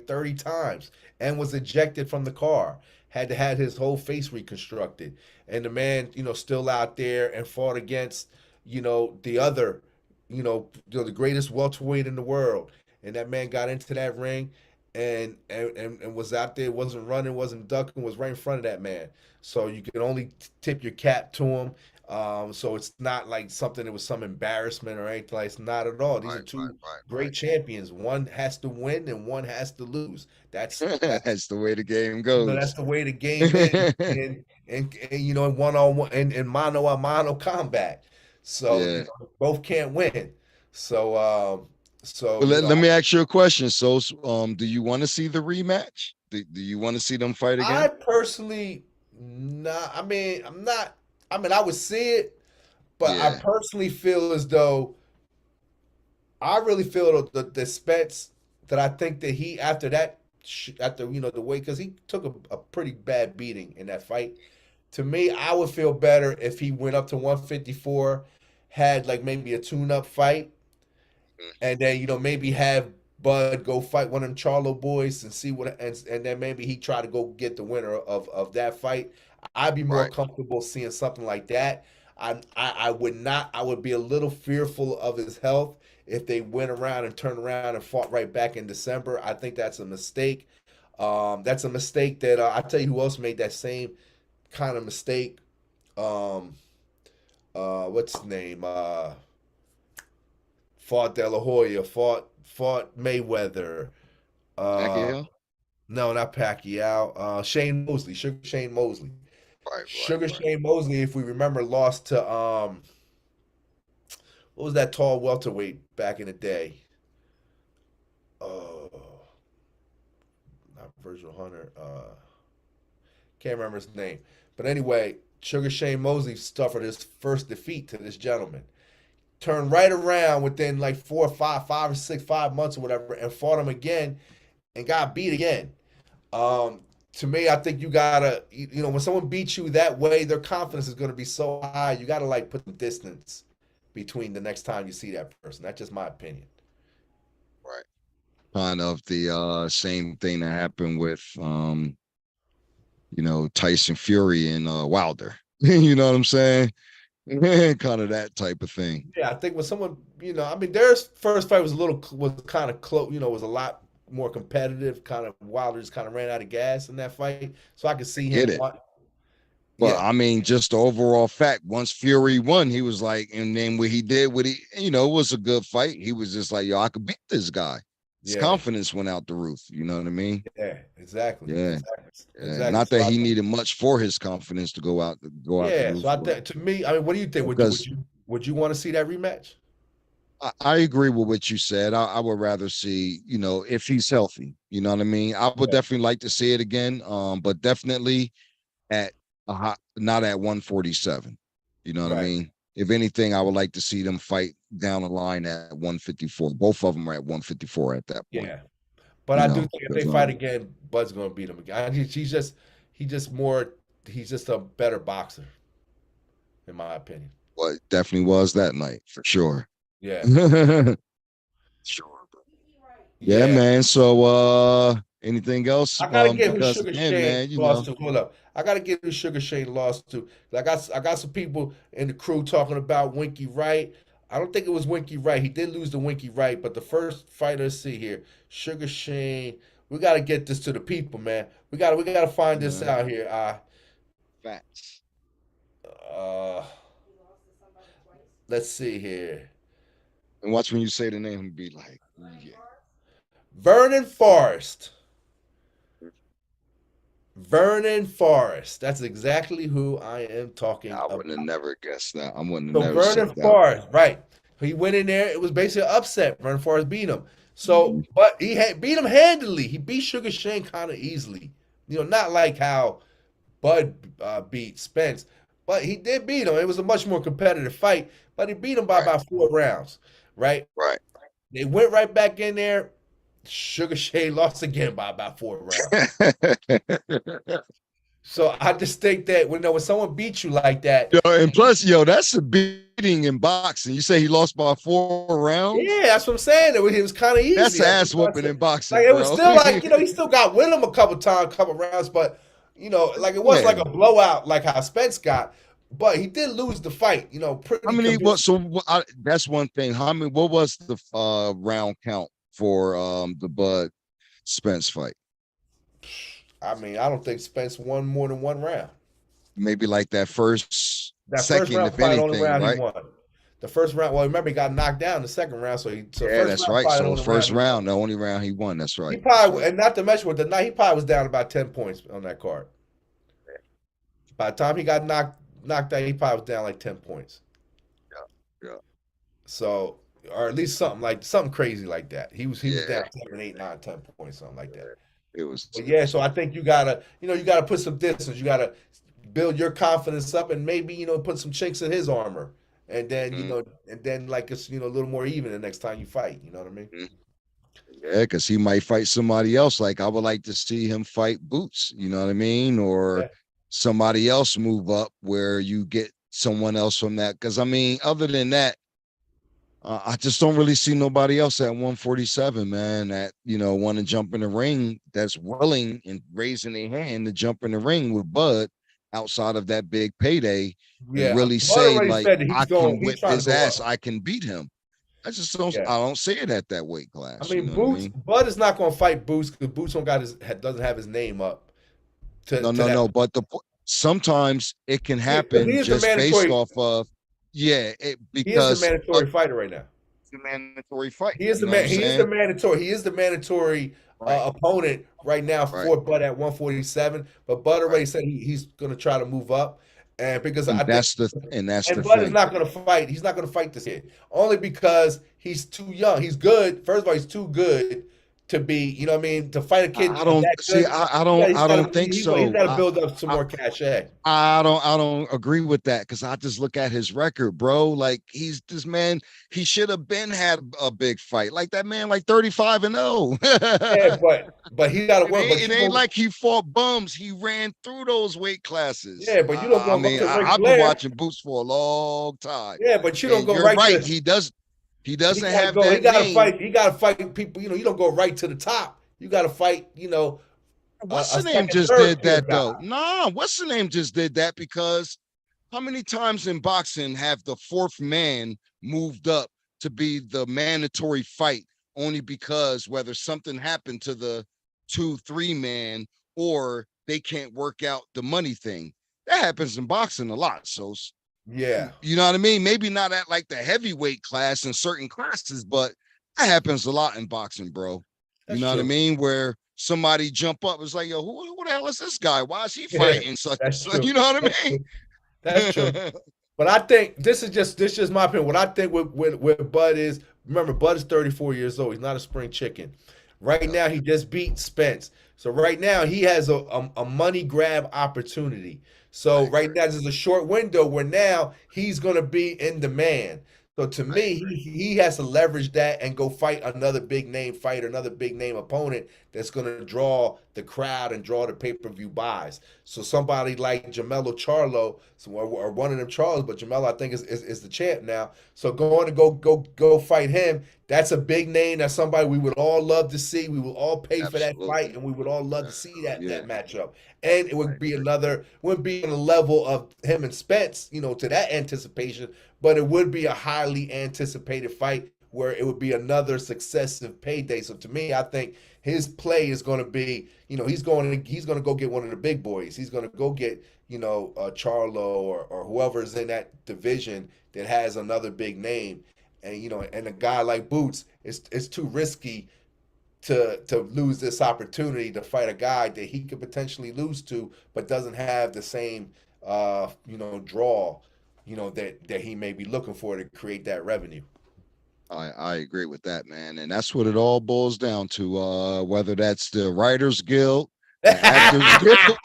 30 times and was ejected from the car. Had to had his whole face reconstructed. And the man, still out there and fought against, the other, the greatest welterweight in the world. And that man got into that ring and was out there, wasn't running, wasn't ducking, was right in front of that man. So you can only tip your cap to him. So it's not like something that was some embarrassment or anything. Like, it's not at all. These are Right, right, two right, great champions. One has to win and one has to lose. right. That's That's the way the game that's goes. the way the game is, and in one on one and mano a mano combat. So Yeah. both can't win. So Well, let me ask you a question. So, do you want to see the rematch? Do you want to see them fight I again? personally not. I mean, I'm not. I mean, I would see it, but I Yeah. personally feel as though I really feel the Spence that I think that he after that after the way because he took a pretty bad beating in that fight. To me, I would feel better if he went up to 154, had like maybe a tune-up fight, and then maybe have Bud go fight one of them Charlo boys and see what and then maybe he try to go get the winner of that fight. I'd be more Right. comfortable seeing something like that. I would not. I would be a little fearful of his health if they went around and turned around and fought right back in December. I think that's a mistake. That's a mistake that I tell you who else made that same kind of mistake. Um, what's his name? Fought De La Hoya, fought Mayweather. Uh, Pacquiao? no, not Pacquiao. Shane Mosley, Sugar Shane Mosley. Right, right, Sugar right. Shane Mosley, if we remember, lost to what was that tall welterweight back in the day? Oh, not Virgil Hunter. Can't remember his name. But anyway, Sugar Shane Mosley suffered his first defeat to this gentleman. Turned right around within like 5 or 6 months or whatever, and fought him again and got beat again. Um, to me, I think you gotta, when someone beats you that way, their confidence is gonna be so high. You gotta like put some distance between the next time you see that person. That's just my opinion. Right. Kind of the same thing that happened with Tyson Fury and Wilder. You know what I'm saying? Kind of that type of thing. Yeah, I think when someone, I mean, their first fight was kind of close. Was a lot more competitive. Kind of Wilder just kind of ran out of gas in that fight, so I could see Get him. it. But Yeah, I mean, just the overall fact, once Fury won, he was like, and then what he did, it was a good fight. He was just like, yo, I could beat this guy. His yeah, confidence went out the roof. You know what I mean? yeah, exactly, Yeah. exactly, Yeah. exactly. Not So that I he think, needed much for his confidence to go out the yeah, so roof, I but think to me, I mean, what do you think? because Would you want to see that rematch? I agree with what you said. I would rather see, if he's healthy, you know what I mean? I would Yeah, definitely like to see it again. But definitely at not at 147. You know what I right. mean? If anything, I would like to see them fight down the line at 154. Both of them are at 154 at that point. Yeah, but I do think if they Because fight again, Bud's gonna beat him again. He's just more. He's just a better boxer, in my opinion. what definitely was that night for sure. Yeah, Sure. Yeah, yeah. man. So anything else? I gotta get who Because Sugar again, Shane man, lost to. Hold up. I gotta get who Sugar Shane lost to. I got some people in the crew talking about Winky Wright. I don't think it was Winky Wright. He did lose to Winky Wright, but the first fight, let's see here, Sugar Shane. We gotta get this to the people, man. We gotta find this uh, out here. facts. Uh, let's see here. And watch when you say the name and be like, yeah. Vernon Forrest. Vernon Forrest. That's exactly who I am talking I about. wouldn't have never guessed that. I wouldn't have So never said Vernon that. Forrest, right? He went in there. It was basically an upset. Vernon Forrest beat him. So, Mhm. but he had beat him handily. He beat Sugar Shane kind of easily. Not like how Bud beat Spence, but he did beat him. It was a much more competitive fight, but he beat him by Right, about 4 rounds, right? right. They went right back in there. Sugar Shane lost again by about 4 rounds. So I just think that when someone beats you like that, Yo, and plus, yo, that's a beating in boxing. You say he lost by 4 rounds? yeah, that's what I'm saying. It was kind of That's easy. an ass whooping in Like boxing, it was bro. still like he still got with him a couple times, couple rounds, but like it wasn't Yeah. like a blowout like how Spence got. But he did lose the fight, How pretty many? What? convincing. So that's one thing. How many? What was the round count for the Bud Spence fight? I mean, I don't think Spence won more than 1 round. Maybe like that first, That first second, round if fight, only anything, round he right? won. The first round, well, remember he got knocked down in the second round, so Yeah, first that's round right. fight, So only round first he won. round, the only round he won. That's He right. That's probably, right. and not to mention with the night, he probably was down about 10 points on that card. By the time he got knocked out, he probably was down like 10 points. Yeah, So, or at least something crazy like that. He was yeah, down 7, 8, 9, 10 points, something like that. yeah. It was. But It yeah, was. so I think you gotta put some distance. You gotta build your confidence up, and maybe put some chinks in his armor, and then Mm, like it's a little more even the next time you fight. You know what I mean? mm. Yeah, because he might fight somebody else. Like I would like to see him fight Boots. You know what I mean? Or Yeah, somebody else move up where you get someone else from that. Because I mean, other than that, I just don't really see nobody else at 147, man. That want to jump in the ring. That's willing and raising their hand to jump in the ring with Bud outside of that big payday and yeah. really Bud say already like said that I he's can going. He's whip trying to his go ass. up. I can beat him. I just don't. Yeah. I don't see it at that weight I class. You mean, know what I mean? Bud is not going to fight Boots because Boots doesn't have his name up to No, to no, that. no. But sometimes it can Because he happen is the just based mandatory. off of He is the because of mandatory fighter right now. the mandatory fight. He is You the know what man. I'm He is the saying? mandatory. He is the mandatory Right, opponent right now right. for Bud at 147. But Bud Right. already said he's going to try to move up, and because And I think, that's the and Bud is thing. not going to fight. He's not going to fight this kid only because he's too young. He's good. First of all, he's too good to be. You know what I mean? To fight a kid I don't that see. good, I don't think he's so. got to build up some I, more cachet. I don't agree with that because I just look at his record, bro. Like he's this man. He should have been had a big fight like that man, like 35-0. Yeah, but he got to work. But It you ain't don't. like he fought bums. He ran through those weight classes. Yeah, but you don't I go right mean, to Ric I've been Flair. watching Boots for a long time, Yeah, but you don't and go you're right right. to. He He doesn't gotta have go. He that gotta name. fight. He gotta fight people. You don't go right to the top. You gotta fight. What's A the name second, just third did tier that guy. though? Nah, what's the name just did that because how many times in boxing have the fourth man moved up to be the mandatory fight only because whether something happened to the 2, 3 man or they can't work out the money thing? That happens in boxing a lot. So Yeah, you know what I mean? Maybe not at like the heavyweight class in certain classes, but that happens a lot in boxing, bro. You that's know what I true. mean? Where somebody jump up, it's like, yo, who the hell is this guy? Why is he Yeah, fighting such and that's such? true. You know what That's I true. That's true. mean? But I think this is my opinion. What I think with Bud is, remember, Bud is 34 years old. He's not a spring chicken. Right Yeah, now, he just beat Spence. So right now, he has a money grab opportunity. So right, right now, there's a short window where now he's going to be in demand. So to right, me, he has to leverage that and go fight another big name fighter, another big name opponent that's going to draw the crowd and draw the pay-per-view buys. So somebody like Jamelo Charlo, or one of them Charles, but Jamelo I think is the champ now. So going to go fight him, that's a big name. That's somebody we would all love to see. We will all pay for that fight, absolutely. and we would all love to see that Yeah, matchup. And it would right. be wouldn't be on the level of him and Spence, to that anticipation, but it would be a highly anticipated fight where it would be another successive payday. So to me, I think his play is going to be, he's going to go get one of the big boys. He's going to go get, Charlo or whoever is in that division that has another big name. And and a guy like Boots, it's too risky to lose this opportunity to fight a guy that he could potentially lose to, but doesn't have the same draw, that he may be looking for to create that revenue. I agree with that, man. And that's what it all boils down to. Whether that's the Writers Guild, the Actors Guild.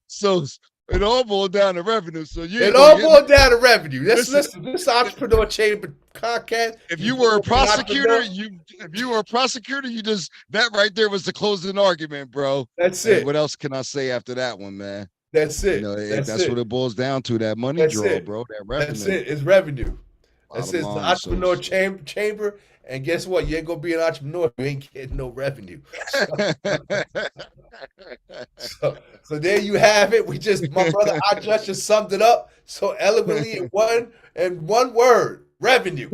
So it all boils down to revenue. So it all boils down to revenue. Listen, this Entrepreneur Chamber podcast. If you were a prosecutor, you just, that right there was the closing argument, bro. That's it. What else can I say after that one, man? That's it. That's what it boils down to. That money draw, bro. That revenue. That's it. It's revenue. That's it. It's the Entrepreneur Chamber. And guess what? You ain't gonna be an entrepreneur if you ain't getting no revenue. So there you have it. My brother just summed it up so eloquently in one word: revenue.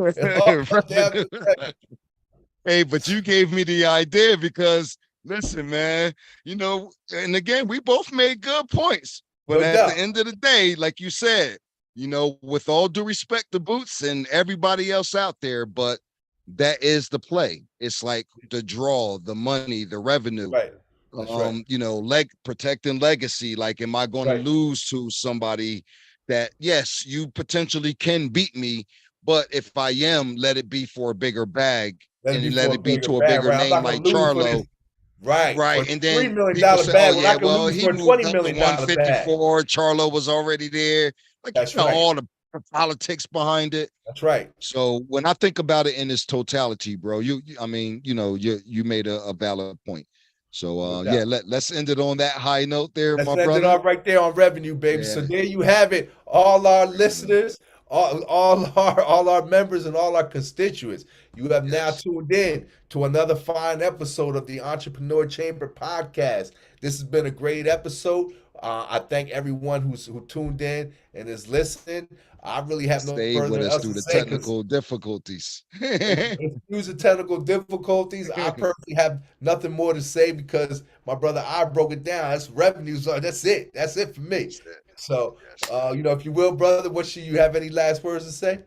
Hey, but you gave me the idea because listen, man, and again, we both made good points. But at the end of the day, like you said, with all due respect to Boots and everybody else out there, but that is the play. It's like the draw, the money, the revenue. Right. Protecting legacy. Like, am I going to lose to somebody that, yes, you potentially can beat me, but if I am, let it be for a bigger bag and let it be to a bigger name like Charlo. Right. And then $3 million bag. Yeah, well, he moved up to $154. Charlo was already there. Like, all the politics behind it. That's right. So when I think about it in its totality, bro, you made a valid point. So let's end it on that high note there, my brother. Let's end it off right there on revenue, baby. Yeah. So there you have it. All our listeners, all our members, and all our constituents. You have now tuned in to another fine episode of the Entrepreneur Chamber podcast. This has been a great episode. I thank everyone who tuned in and is listening. I really have no further else to say. Technical difficulties. Excuse the technical difficulties. I personally have nothing more to say because my brother, I broke it down. That's revenues. That's it. That's it for me. So, if you will, brother, you have any last words to say?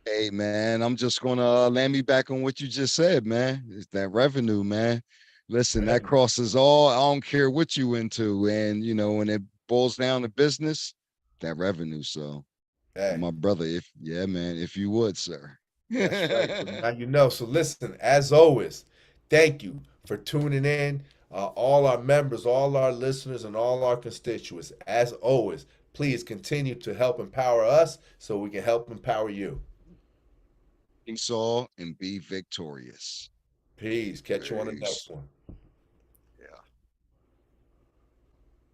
Hey, man, I'm just going to land me back on what you just said, man. It's that revenue, man. Listen, that crosses all. I don't care what you into. And, when it boils down to business, that revenue. So, my brother, if you would, sir. That's right. So now So listen, as always, thank you for tuning in. All our members, all our listeners, and all our constituents. As always, please continue to help empower us so we can help empower you. Peace all and be victorious. Peace. Catch you on the next one.